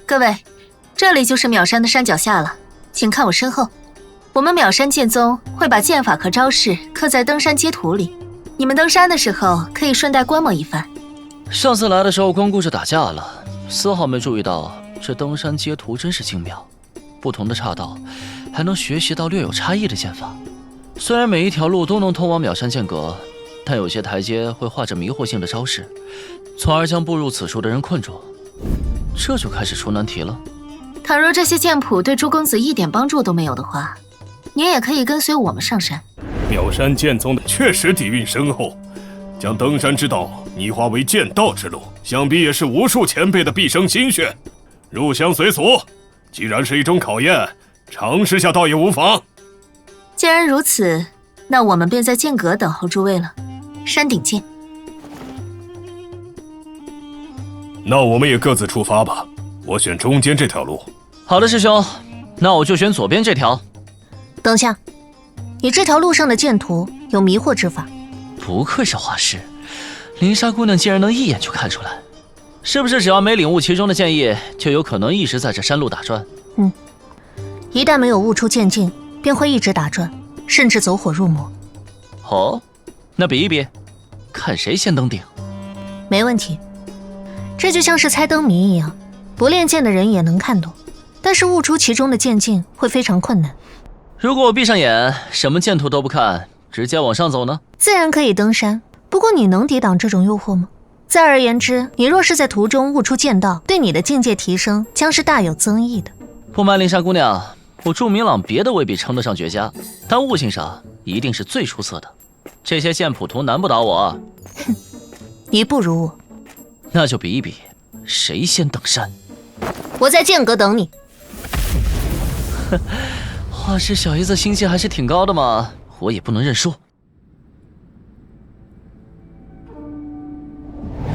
各位，这里就是秒山的山脚下了，请看我身后。我们秒山剑宗会把剑法和招式刻在登山街图里，你们登山的时候可以顺带观摩一番。上次来的时候光顾着打架了，丝毫没注意到这登山街图真是精妙，不同的岔道还能学习到略有差异的剑法。虽然每一条路都能通往秒山剑阁，但有些台阶会画着迷惑性的招式，从而将步入此处的人困住。这就开始出难题了。倘若这些剑谱对朱公子一点帮助都没有的话，您也可以跟随我们上山。秒山剑宗确实底蕴深厚，将登山之道拟化为剑道之路，想必也是无数前辈的毕生心血。入乡随俗，既然是一种考验，尝试下倒也无妨。既然如此，那我们便在剑阁等候诸位了。山顶见。那我们也各自出发吧，我选中间这条路。好的，师兄，那我就选左边这条。等下，你这条路上的剑图有迷惑之法。不愧是画师，林莎姑娘竟然能一眼就看出来，是不是只要没领悟其中的剑意，就有可能一直在这山路打转？一旦没有悟出剑境，便会一直打转，甚至走火入魔。哦，那比一比，看谁先登顶。没问题，这就像是猜灯谜一样，不练剑的人也能看懂，但是悟出其中的剑境会非常困难。如果我闭上眼，什么剑图都不看，直接往上走呢？自然可以登山，不过你能抵挡这种诱惑吗？再而言之，你若是在途中悟出剑道，对你的境界提升将是大有增益的。不瞒林莎姑娘，我祝明朗别的未必称得上绝佳，但悟性上一定是最出色的。这些剑谱图难不倒我。哼，你不如我。那就比一比，谁先登山。我在剑阁等你。哼，画师小姨子心气还是挺高的嘛，我也不能认输。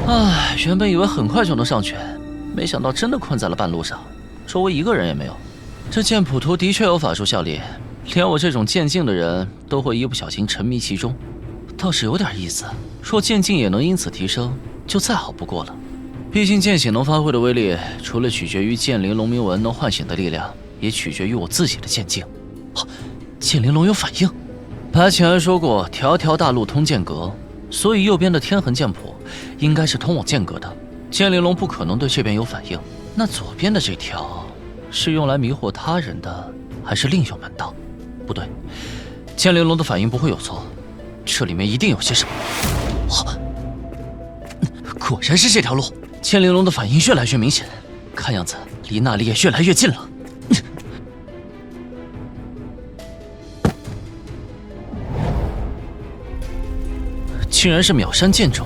唉，原本以为很快就能上去，没想到真的困在了半路上，周围一个人也没有。这剑谱图的确有法术效力，连我这种剑境的人都会一不小心沉迷其中，倒是有点意思。若剑境也能因此提升，就再好不过了。毕竟剑醒能发挥的威力，除了取决于剑灵龙铭文能唤醒的力量，也取决于我自己的剑境。剑灵龙有反应。白浅儿说过，条条大路通剑阁，所以右边的天痕剑谱应该是通往剑阁的。剑灵龙不可能对这边有反应，那左边的这条是用来迷惑他人的，还是另有门道？不对，剑灵龙的反应不会有错，这里面一定有些什么。果然是这条路，剑灵龙的反应越来越明显，看样子离那里也越来越近了。竟然是秒山剑种，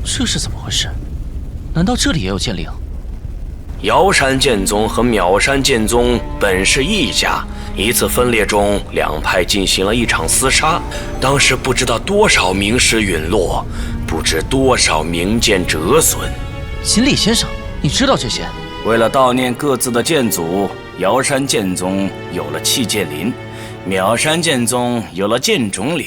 这是怎么回事？难道这里也有剑灵？瑶山剑宗和秒山剑宗本是一家，一次分裂中，两派进行了一场厮杀。当时不知道多少名师陨落，不知多少名剑折损。锦鲤先生，你知道这些？为了悼念各自的剑祖，瑶山剑宗有了弃剑林，秒山剑宗有了剑种岭。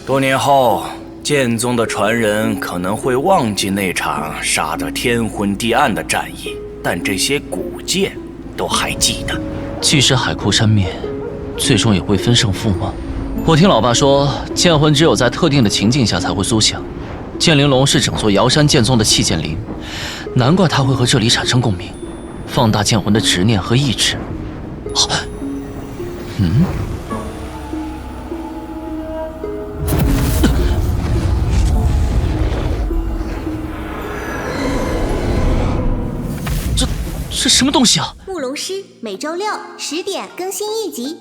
多年后，剑宗的传人可能会忘记那场杀得天昏地暗的战役，但这些古剑都还记得。即使海枯山灭，最终也会分胜负吗？我听老爸说，剑魂只有在特定的情境下才会苏醒。剑灵龙是整座瑶山剑宗的弃剑灵，难怪他会和这里产生共鸣，放大剑魂的执念和意志。这什么东西啊？慕容师每周6、10点更新一集。